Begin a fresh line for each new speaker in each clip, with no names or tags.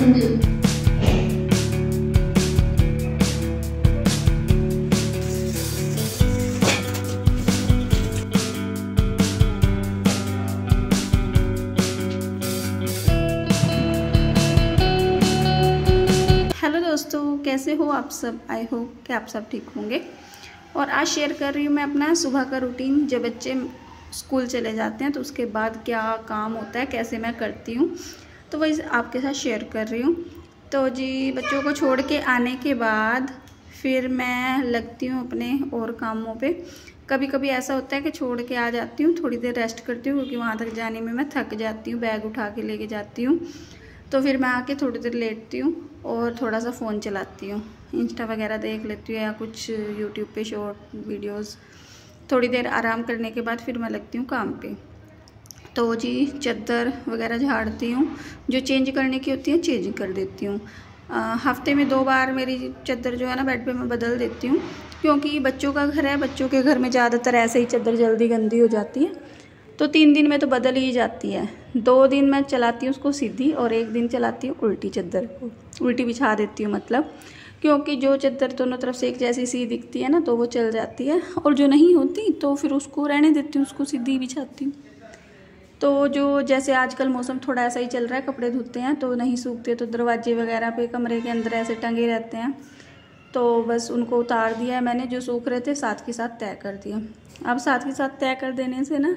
Hello दोस्तों, कैसे हो आप सब। आई होप कि आप सब ठीक होंगे। और आज शेयर कर रही हूँ मैं अपना सुबह का रूटीन। जब बच्चे स्कूल चले जाते हैं तो उसके बाद क्या काम होता है, कैसे मैं करती हूँ, तो वही आपके साथ शेयर कर रही हूँ। तो जी, बच्चों को छोड़ के आने के बाद फिर मैं लगती हूँ अपने और कामों पे। कभी कभी ऐसा होता है कि छोड़ के आ जाती हूँ, थोड़ी देर रेस्ट करती हूँ, क्योंकि वहाँ तक जाने में मैं थक जाती हूँ, बैग उठा के लेके जाती हूँ। तो फिर मैं आके थोड़ी देर लेटती हूँ और थोड़ा सा फ़ोन चलाती हूँ, इंस्टा वगैरह देख लेती हूँ या कुछ यूट्यूब पे शॉर्ट वीडियोस। थोड़ी देर आराम करने के बाद फिर मैं लगती हूँ काम पे। तो जी, चादर वगैरह झाड़ती हूँ, जो चेंज करने की होती है चेंज कर देती हूँ। हफ्ते में 2 बार मेरी चादर जो है ना बेड पे मैं बदल देती हूँ, क्योंकि बच्चों का घर है, बच्चों के घर में ज़्यादातर ऐसे ही चादर जल्दी गंदी हो जाती है। तो 3 दिन में तो बदल ही जाती है। 2 दिन मैं चलाती हूँ उसको सीधी, और 1 दिन चलाती हूँ उल्टी चादर को, उल्टी बिछा देती हूँ मतलब, क्योंकि जो चादर दोनों तरफ से एक जैसी सी दिखती है ना तो वो चल जाती है, और जो नहीं होती तो फिर उसको रहने देती हूँ, उसको सीधी बिछाती हूँ। तो जो जैसे आजकल मौसम थोड़ा ऐसा ही चल रहा है, कपड़े धुलते हैं तो नहीं सूखते, तो दरवाजे वगैरह पे कमरे के अंदर ऐसे टंगे रहते हैं। तो बस उनको उतार दिया है मैंने, जो सूख रहे थे साथ के साथ तय कर दिया। अब साथ के साथ तय कर देने से ना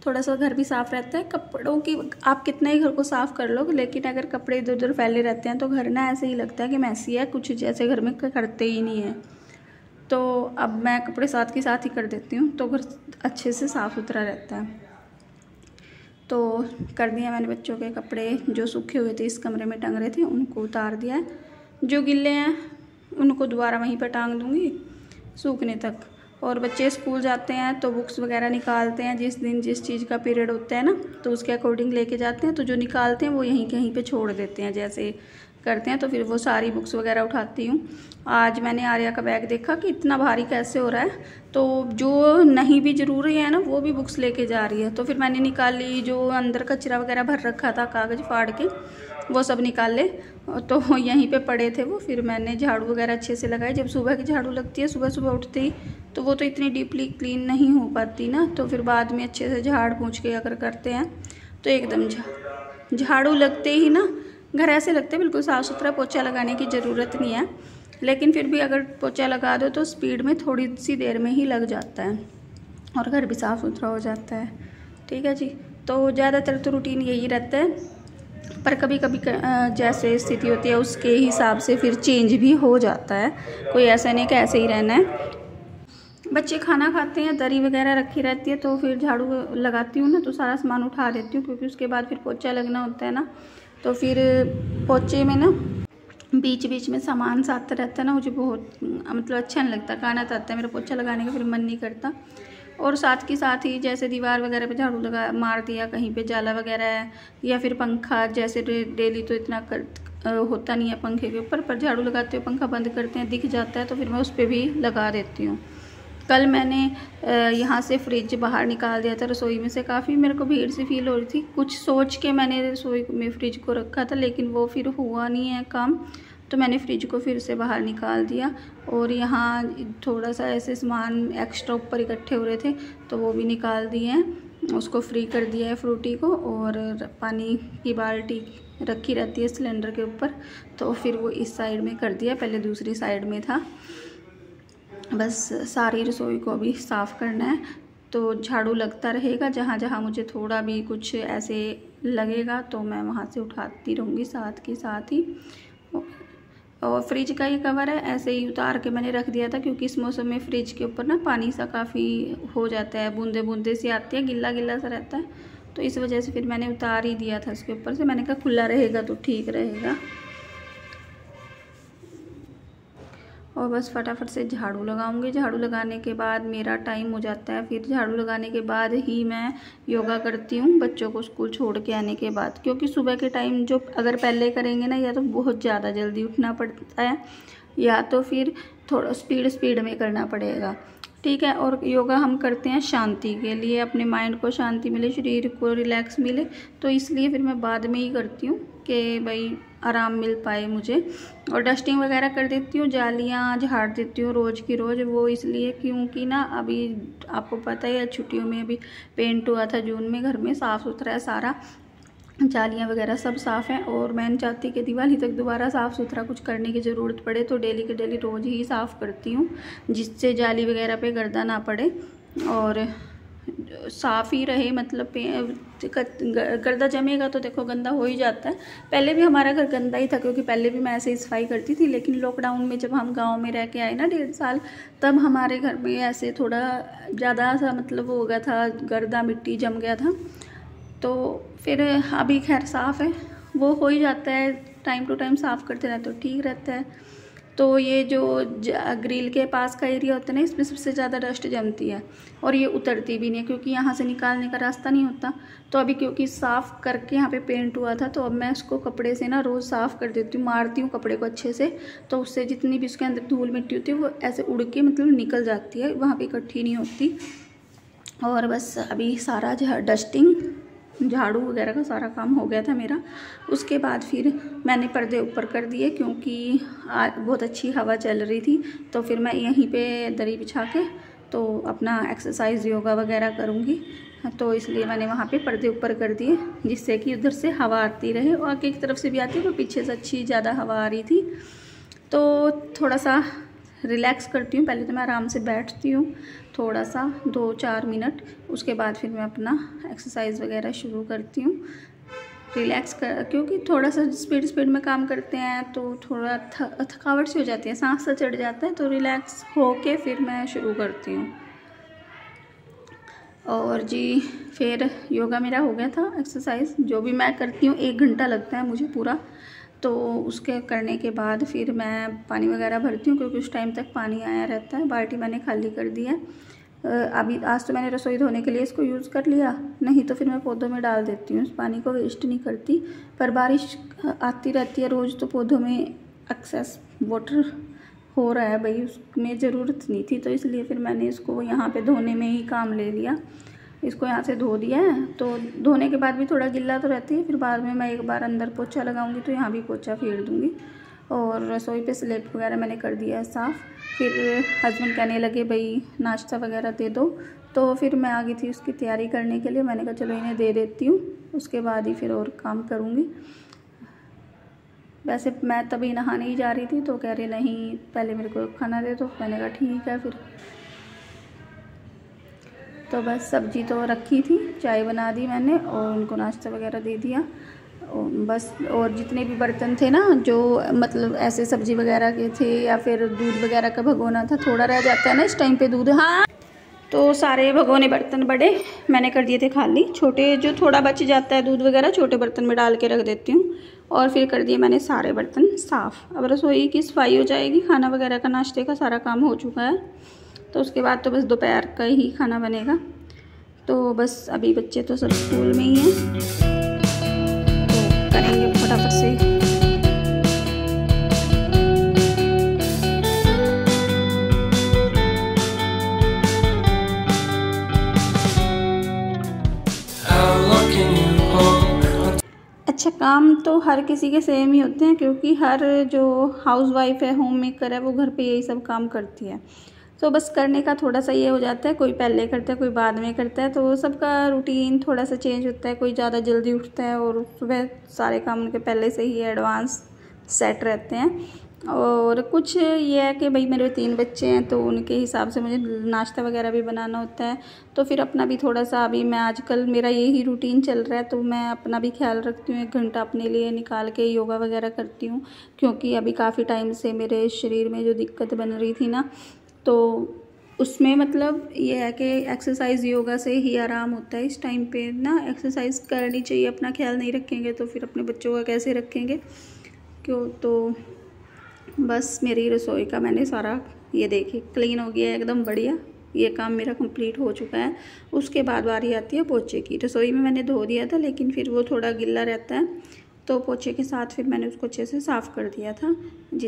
थोड़ा सा घर भी साफ़ रहता है। कपड़ों की आप कितना ही घर को साफ़ कर लो, लेकिन अगर कपड़े इधर उधर फैले रहते हैं तो घर ना ऐसे ही लगता है कि मैसी है, कुछ जैसे घर में करते ही नहीं है। तो अब मैं कपड़े साथ के साथ ही कर देती हूँ, तो घर अच्छे से साफ़ सुथरा रहता है। तो कर दिया मैंने बच्चों के कपड़े जो सूखे हुए थे, इस कमरे में टंग रहे थे, उनको उतार दिया है। जो गिल्ले हैं उनको दोबारा वहीं पर टांग दूँगी सूखने तक। और बच्चे स्कूल जाते हैं तो बुक्स वगैरह निकालते हैं, जिस दिन जिस चीज़ का पीरियड होता है ना तो उसके अकॉर्डिंग लेके जाते हैं। तो जो निकालते हैं वो यहीं कहीं पे छोड़ देते हैं, जैसे करते हैं। तो फिर वो सारी बुक्स वगैरह उठाती हूँ। आज मैंने आर्या का बैग देखा कि इतना भारी कैसे हो रहा है, तो जो नहीं भी ज़रूरी है ना वो भी बुक्स लेके जा रही है। तो फिर मैंने निकाली, जो अंदर कचरा वगैरह भर रखा था कागज़ फाड़ के, वो सब निकाल ले, तो यहीं पे पड़े थे वो। फिर मैंने झाड़ू वगैरह अच्छे से लगाई। जब सुबह की झाड़ू लगती है सुबह सुबह उठते ही, तो वो तो इतनी डीपली क्लीन नहीं हो पाती ना, तो फिर बाद में अच्छे से झाड़ पोंछ के अगर करते हैं तो एकदम झाड़ू लगते ही ना घर ऐसे लगते हैं बिल्कुल साफ़ सुथरा। पोछा लगाने की ज़रूरत नहीं है, लेकिन फिर भी अगर पोछा लगा दो तो स्पीड में थोड़ी सी देर में ही लग जाता है और घर भी साफ़ सुथरा हो जाता है। ठीक है जी। तो ज़्यादातर तो रूटीन यही रहता है, पर कभी कभी जैसे स्थिति होती है उसके हिसाब से फिर चेंज भी हो जाता है। कोई ऐसा नहीं कि ऐसे ही रहना है। बच्चे खाना खाते हैं, दरी वगैरह रखी रहती है, तो फिर झाड़ू लगाती हूँ ना तो सारा सामान उठा देती हूँ, क्योंकि उसके बाद फिर पोछा लगना होता है ना। तो फिर पोछे में ना बीच बीच में सामान साथ रहता है ना, मुझे बहुत मतलब अच्छा नहीं लगता, कानत आता है मेरा पोछा लगाने का, फिर मन नहीं करता। और साथ के साथ ही जैसे दीवार वगैरह पे झाड़ू लगा मार दिया, कहीं पे जाला वगैरह है, या फिर पंखा, जैसे डेली तो इतना होता नहीं है पंखे के ऊपर, पर झाड़ू लगाते हुए पंखा बंद करते हैं दिख जाता है, तो फिर मैं उस पर भी लगा देती हूँ। कल मैंने यहाँ से फ्रिज बाहर निकाल दिया था रसोई में से, काफ़ी मेरे को भीड़ सी फील हो रही थी। कुछ सोच के मैंने रसोई में फ्रिज को रखा था, लेकिन वो फिर हुआ नहीं है काम, तो मैंने फ्रिज को फिर से बाहर निकाल दिया। और यहाँ थोड़ा सा ऐसे सामान एक्स्ट्रा ऊपर इकट्ठे हो रहे थे, तो वो भी निकाल दिए हैं, उसको फ्री कर दिया है फ्रूटी को। और पानी की बाल्टी रखी रहती है सिलेंडर के ऊपर, तो फिर वो इस साइड में कर दिया, पहले दूसरी साइड में था। बस सारी रसोई को अभी साफ़ करना है, तो झाड़ू लगता रहेगा। जहाँ जहाँ मुझे थोड़ा भी कुछ ऐसे लगेगा तो मैं वहाँ से उठाती रहूँगी साथ के साथ ही। और फ्रिज का ये कवर है, ऐसे ही उतार के मैंने रख दिया था, क्योंकि इस मौसम में फ्रिज के ऊपर ना पानी सा काफ़ी हो जाता है, बूंदे बूंदे सी आती है, गिल्ला गिल्ला सा रहता है, तो इस वजह से फिर मैंने उतार ही दिया था इसके ऊपर से। मैंने कहा खुला रहेगा तो ठीक रहेगा। और बस फटाफट से झाड़ू लगाऊंगी। झाड़ू लगाने के बाद मेरा टाइम हो जाता है, फिर झाड़ू लगाने के बाद ही मैं योगा करती हूँ बच्चों को स्कूल छोड़ के आने के बाद, क्योंकि सुबह के टाइम जो अगर पहले करेंगे ना, या तो बहुत ज़्यादा जल्दी उठना पड़ता है, या तो फिर थोड़ा स्पीड में करना पड़ेगा। ठीक है। और योगा हम करते हैं शांति के लिए, अपने माइंड को शांति मिले, शरीर को रिलैक्स मिले, तो इसलिए फिर मैं बाद में ही करती हूँ कि भाई आराम मिल पाए मुझे। और डस्टिंग वगैरह कर देती हूँ, जालियाँ झाड़ देती हूँ रोज़ की रोज़। वो इसलिए क्योंकि ना अभी आपको पता ही है छुट्टियों में अभी पेंट हुआ था जून में, घर में साफ़ सुथरा है सारा, जालियाँ वगैरह सब साफ़ हैं। और मैं नहीं चाहती कि दिवाली तक दोबारा साफ़ सुथरा कुछ करने की ज़रूरत पड़े, तो डेली के डेली रोज़ ही साफ़ करती हूँ, जिससे जाली वगैरह पे गर्दा ना पड़े और साफ़ ही रहे। मतलब गर्दा जमेगा तो देखो गंदा हो ही जाता है। पहले भी हमारा घर गंदा ही था, क्योंकि पहले भी मैं ऐसे ही सफाई करती थी, लेकिन लॉकडाउन में जब हम गांव में रह के आए ना 1.5 साल, तब हमारे घर में ऐसे थोड़ा ज़्यादा सा मतलब हो गया था, गर्दा मिट्टी जम गया था। तो फिर अभी खैर साफ़ है, वो हो ही जाता है, टाइम टू टाइम साफ़ करते रहते तो ठीक रहता है। तो ये जो ग्रिल के पास का एरिया होता है ना, इसमें सबसे ज़्यादा डस्ट जमती है और ये उतरती भी नहीं है, क्योंकि यहाँ से निकालने का रास्ता नहीं होता। तो अभी क्योंकि साफ़ करके यहाँ पे पेंट हुआ था, तो अब मैं उसको कपड़े से ना रोज़ साफ़ कर देती हूँ, मारती हूँ कपड़े को अच्छे से, तो उससे जितनी भी उसके अंदर धूल मिट्टी होती है वो ऐसे उड़ के मतलब निकल जाती है, वहाँ पर इकट्ठी नहीं होती। और बस अभी सारा डस्टिंग झाड़ू वगैरह का सारा काम हो गया था मेरा। उसके बाद फिर मैंने पर्दे ऊपर कर दिए, क्योंकि बहुत अच्छी हवा चल रही थी, तो फिर मैं यहीं पे दरी बिछा के तो अपना एक्सरसाइज योगा वगैरह करूँगी, तो इसलिए मैंने वहाँ पे पर्दे ऊपर कर दिए, जिससे कि उधर से हवा आती रहे और आगे की तरफ से भी आती है, तो पीछे से अच्छी ज़्यादा हवा आ रही थी। तो थोड़ा सा रिलैक्स करती हूँ, पहले तो मैं आराम से बैठती हूँ थोड़ा सा 2-4 मिनट, उसके बाद फिर मैं अपना एक्सरसाइज वगैरह शुरू करती हूँ रिलैक्स कर, क्योंकि थोड़ा सा स्पीड में काम करते हैं तो थोड़ा थकावट सी हो जाती है, सांस सा चढ़ जाता है, तो रिलैक्स होके फिर मैं शुरू करती हूँ। और जी फिर योगा मेरा हो गया था, एक्सरसाइज जो भी मैं करती हूँ 1 घंटा लगता है मुझे पूरा। तो उसके करने के बाद फिर मैं पानी वगैरह भरती हूँ, क्योंकि उस टाइम तक पानी आया रहता है। बाल्टी मैंने खाली कर दी है। अभी आज तो मैंने रसोई धोने के लिए इसको यूज़ कर लिया, नहीं तो फिर मैं पौधों में डाल देती हूँ, उस पानी को वेस्ट नहीं करती। पर बारिश आती रहती है रोज़, तो पौधों में एक्सेस वाटर हो रहा है भाई, उसमें ज़रूरत नहीं थी, तो इसलिए फिर मैंने इसको यहाँ पर धोने में ही काम ले लिया। इसको यहाँ से धो दिया है, तो धोने के बाद भी थोड़ा गिल्ला तो रहती है, फिर बाद में मैं एक बार अंदर पोछा लगाऊंगी, तो यहाँ भी पोछा फेर दूंगी। और रसोई पे स्लेब वगैरह मैंने कर दिया है साफ़। फिर हस्बैंड कहने लगे भाई नाश्ता वगैरह दे दो, तो फिर मैं आ गई थी उसकी तैयारी करने के लिए। मैंने कहा चलो इन्हें दे देती हूँ, उसके बाद ही फिर और काम करूँगी। वैसे मैं तभी नहाने ही जा रही थी, तो कह रहे नहीं पहले मेरे को खाना दे दो। मैंने कहा ठीक है फिर। तो बस सब्जी तो रखी थी, चाय बना दी मैंने और उनको नाश्ता वगैरह दे दिया बस। और जितने भी बर्तन थे ना, जो मतलब ऐसे सब्जी वगैरह के थे या फिर दूध वगैरह का भगोना था, थोड़ा रह जाता है ना इस टाइम पे दूध, हाँ, तो सारे भगोने बर्तन बड़े मैंने कर दिए थे खाली। छोटे जो थोड़ा बच जाता है दूध वगैरह, छोटे बर्तन में डाल के रख देती हूँ। और फिर कर दिए मैंने सारे बर्तन साफ़। अब रसोई की सफाई हो जाएगी, खाना वगैरह का नाश्ते का सारा काम हो चुका है, तो उसके बाद तो बस दोपहर का ही खाना बनेगा। तो बस अभी बच्चे तो सब स्कूल में ही हैं, तो करेंगे फटाफट से। अच्छा, काम तो हर किसी के सेम ही होते हैं, क्योंकि हर जो हाउसवाइफ है, होम मेकर है, वो घर पे यही सब काम करती है। तो बस करने का थोड़ा सा ये हो जाता है, कोई पहले करता है कोई बाद में करता है, तो सबका रूटीन थोड़ा सा चेंज होता है। कोई ज़्यादा जल्दी उठता है और सुबह सारे काम उनके पहले से ही एडवांस सेट रहते हैं। और कुछ ये है कि भाई मेरे 3 बच्चे हैं, तो उनके हिसाब से मुझे नाश्ता वगैरह भी बनाना होता है, तो फिर अपना भी थोड़ा सा, अभी मैं आजकल मेरा यही रूटीन चल रहा है, तो मैं अपना भी ख्याल रखती हूँ। 1 घंटा अपने लिए निकाल के योगा वगैरह करती हूँ, क्योंकि अभी काफ़ी टाइम से मेरे शरीर में जो दिक्कत बन रही थी ना, तो उसमें मतलब ये है कि एक्सरसाइज योगा से ही आराम होता है। इस टाइम पे ना एक्सरसाइज करनी चाहिए, अपना ख्याल नहीं रखेंगे तो फिर अपने बच्चों का कैसे रखेंगे, क्यों। तो बस मेरी रसोई का मैंने सारा ये देखिए क्लीन हो गया है एकदम बढ़िया, ये काम मेरा कंप्लीट हो चुका है। उसके बाद बारी आती है पोछे की। रसोई में मैंने धो दिया था, लेकिन फिर वो थोड़ा गिल्ला रहता है, तो पोछे के साथ फिर मैंने उसको अच्छे से साफ़ कर दिया था,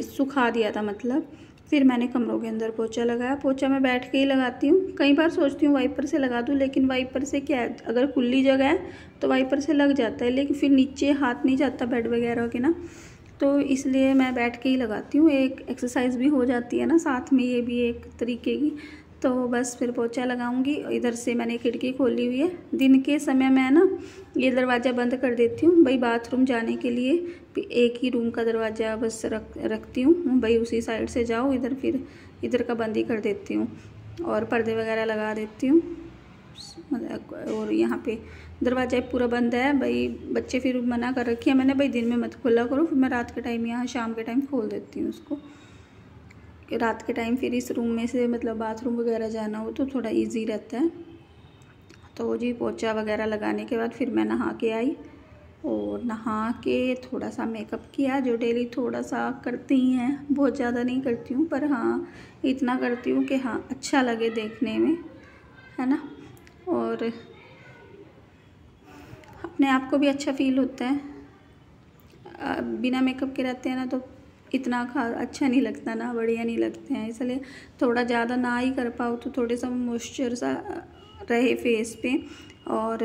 सुखा दिया था मतलब। फिर मैंने कमरों के अंदर पोछा लगाया। पोछा मैं बैठ के ही लगाती हूँ, कई बार सोचती हूँ वाइपर से लगा दूँ, लेकिन वाइपर से क्या है, अगर खुली जगह है तो वाइपर से लग जाता है, लेकिन फिर नीचे हाथ नहीं जाता बेड वगैरह के ना, तो इसलिए मैं बैठ के ही लगाती हूँ। एक एक्सरसाइज भी हो जाती है ना साथ में, ये भी एक तरीके की। तो बस फिर पोछा लगाऊंगी। इधर से मैंने खिड़की खोली हुई है। दिन के समय मैं ना ये दरवाज़ा बंद कर देती हूँ भाई, बाथरूम जाने के लिए एक ही रूम का दरवाज़ा बस रखती हूँ भाई, उसी साइड से जाओ, इधर फिर इधर का बंद ही कर देती हूँ और पर्दे वगैरह लगा देती हूँ। और यहाँ पे दरवाज़ा पूरा बंद है भाई, बच्चे फिर मना कर रखी है मैंने भाई दिन में मत खोला करो, फिर मैं रात के टाइम यहाँ शाम के टाइम खोल देती हूँ उसको, कि रात के टाइम फिर इस रूम में से मतलब बाथरूम वगैरह जाना हो तो थोड़ा इजी रहता है। तो जी पोछा वगैरह लगाने के बाद फिर मैं नहा के आई और नहा के थोड़ा सा मेकअप किया, जो डेली थोड़ा सा करती ही हैं, बहुत ज़्यादा नहीं करती हूँ, पर हाँ इतना करती हूँ कि हाँ अच्छा लगे देखने में, है ना, और अपने आप को भी अच्छा फील होता है। बिना मेकअप के रहते हैं ना तो इतना अच्छा नहीं लगता ना, बढ़िया नहीं लगते हैं, इसलिए थोड़ा ज़्यादा ना ही कर पाओ तो थोड़े सा मॉइस्चर सा रहे फेस पे, और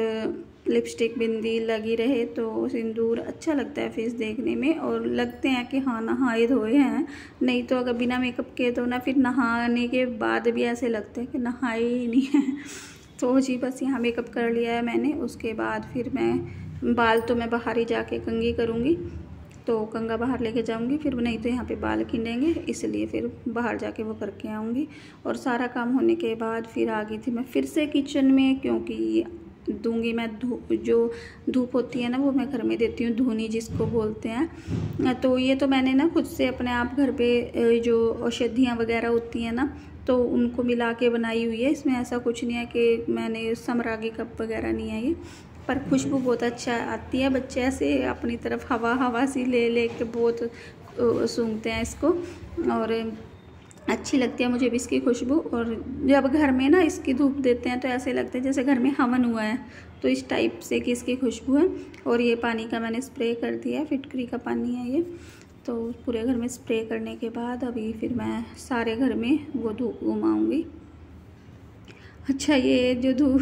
लिपस्टिक बिंदी लगी रहे तो सिंदूर अच्छा लगता है फेस देखने में, और लगते हैं कि हाँ नहाए धोए हैं। नहीं तो अगर बिना मेकअप के तो ना फिर नहाने के बाद भी ऐसे लगता है कि नहाए ही नहीं है। तो जी बस यहाँ मेकअप कर लिया है मैंने। उसके बाद फिर मैं बाल तो मैं बाहर ही जाके कंघी करूँगी, तो कंघा बाहर लेके जाऊंगी, फिर नहीं तो यहाँ पे बाल खिंडेंगे, इसलिए फिर बाहर जाके वो करके आऊँगी। और सारा काम होने के बाद फिर आ गई थी मैं फिर से किचन में, क्योंकि दूंगी मैं जो धूप होती है ना वो मैं घर में देती हूँ, धुनी जिसको बोलते हैं। तो ये तो मैंने ना खुद से अपने आप घर पे जो औषधियाँ वगैरह होती हैं ना तो उनको मिला के बनाई हुई है। इसमें ऐसा कुछ नहीं है कि मैंने समरागी कप वगैरह नहीं है ये, पर खुशबू बहुत अच्छा आती है। बच्चे ऐसे अपनी तरफ हवा सी ले के बहुत सूंघते हैं इसको, और अच्छी लगती है मुझे भी इसकी खुशबू। और जब घर में ना इसकी धूप देते हैं तो ऐसे लगता है जैसे घर में हवन हुआ है, तो इस टाइप से कि इसकी खुशबू है। और ये पानी का मैंने स्प्रे कर दिया है, फिटकरी का पानी है ये, तो पूरे घर में स्प्रे करने के बाद अभी फिर मैं सारे घर में वो धूप घुमाऊँगी। अच्छा, ये जो धूप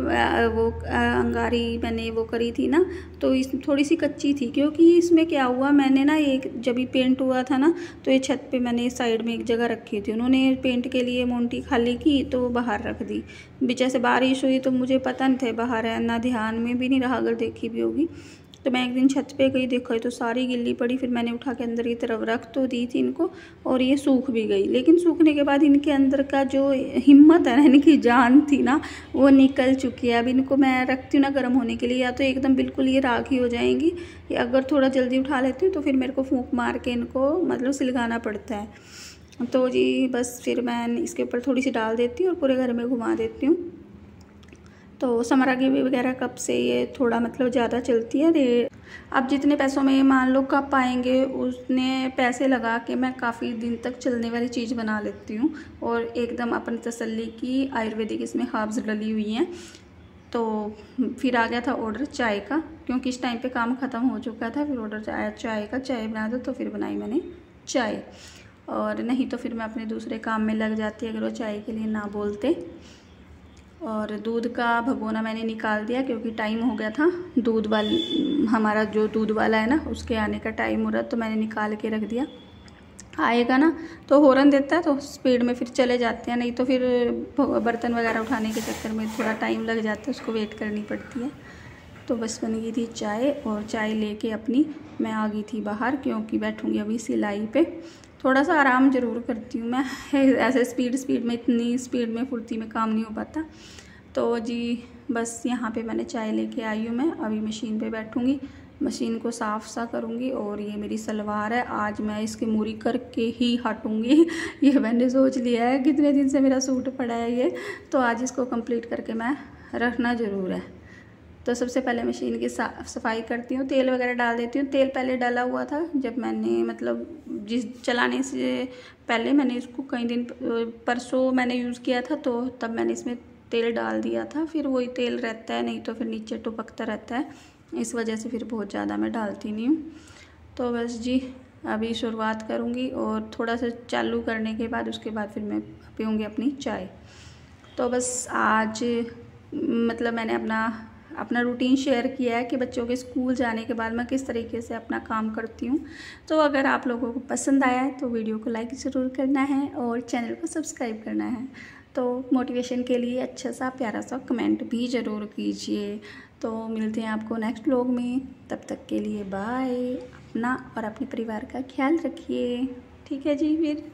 वो अंगारी मैंने वो करी थी ना, तो इस थोड़ी सी कच्ची थी, क्योंकि इसमें क्या हुआ, मैंने ना एक जब ये पेंट हुआ था ना तो ये छत पे मैंने साइड में एक जगह रखी थी, उन्होंने पेंट के लिए मोंटी खाली की तो वो बाहर रख दी। जैसे बारिश हुई तो मुझे पता नहीं था बाहर है, ना ध्यान में भी नहीं रहा, अगर देखी भी होगी। तो मैं एक दिन छत पे गई, देखा तो सारी गिल्ली पड़ी, फिर मैंने उठा के अंदर की तरफ रख तो दी थी इनको, और ये सूख भी गई। लेकिन सूखने के बाद इनके अंदर का जो हिम्मत है ना, इनकी जान थी ना, वो निकल चुकी है। अब इनको मैं रखती हूँ ना गर्म होने के लिए, या तो एकदम बिल्कुल ये राख ही हो जाएंगी, या अगर थोड़ा जल्दी उठा लेती हूँ तो फिर मेरे को फूंक मार के इनको मतलब सिलगाना पड़ता है। तो जी बस फिर मैं इसके ऊपर थोड़ी सी डाल देती हूँ और पूरे घर में घुमा देती हूँ। तो समरागी वगैरह कप से ये थोड़ा मतलब ज़्यादा चलती है रेट। अब जितने पैसों में मान लो कप आएंगे, उतने पैसे लगा के मैं काफ़ी दिन तक चलने वाली चीज़ बना लेती हूँ, और एकदम अपनी तसल्ली की आयुर्वेदिक इसमें हर्ब्स डली हुई हैं। तो फिर आ गया था ऑर्डर चाय का, क्योंकि इस टाइम पे काम ख़त्म हो चुका था, फिर ऑर्डर आया चाय का, चाय बना दो, तो फिर बनाई मैंने चाय। और नहीं तो फिर मैं अपने दूसरे काम में लग जाती अगर वो चाय के लिए ना बोलते। और दूध का भगोना मैंने निकाल दिया, क्योंकि टाइम हो गया था, दूध वाली हमारा जो दूध वाला है ना उसके आने का टाइम हो रहा, तो मैंने निकाल के रख दिया। आएगा ना तो हॉर्न देता है तो स्पीड में फिर चले जाते हैं, नहीं तो फिर बर्तन वगैरह उठाने के चक्कर में थोड़ा टाइम लग जाता है, उसको वेट करनी पड़ती है। तो बस बन गई थी चाय, और चाय लेके अपनी मैं आ गई थी बाहर, क्योंकि बैठूँगी अभी सिलाई पे। थोड़ा सा आराम ज़रूर करती हूँ मैं, ऐसे स्पीड में इतनी स्पीड में फुर्ती में काम नहीं हो पाता। तो जी बस यहाँ पे मैंने चाय लेके आई हूँ, मैं अभी मशीन पे बैठूँगी, मशीन को साफ सा करूँगी। और ये मेरी सलवार है, आज मैं इसकी मूरी करके ही हटूँगी। ये मैंने सोच लिया है, कितने दिन से मेरा सूट पड़ा है ये, तो आज इसको कंप्लीट करके मैं रखना ज़रूर है। तो सबसे पहले मशीन की सफाई करती हूँ, तेल वगैरह डाल देती हूँ। तेल पहले डाला हुआ था जब मैंने मतलब जिस चलाने से पहले मैंने इसको कई दिन परसों मैंने यूज़ किया था, तो तब मैंने इसमें तेल डाल दिया था। फिर वही तेल रहता है, नहीं तो फिर नीचे टुपकता रहता है, इस वजह से फिर बहुत ज़्यादा मैं डालती नहीं हूँ। तो बस जी अभी शुरुआत करूँगी और थोड़ा सा चालू करने के बाद उसके बाद फिर मैं पीऊँगी अपनी चाय। तो बस आज मतलब मैंने अपना रूटीन शेयर किया है कि बच्चों के स्कूल जाने के बाद मैं किस तरीके से अपना काम करती हूँ। तो अगर आप लोगों को पसंद आया है तो वीडियो को लाइक ज़रूर करना है और चैनल को सब्सक्राइब करना है। तो मोटिवेशन के लिए अच्छा सा प्यारा सा कमेंट भी ज़रूर कीजिए। तो मिलते हैं आपको नेक्स्ट व्लॉग में, तब तक के लिए बाय। अपना और अपने परिवार का ख्याल रखिए। ठीक है जी फिर।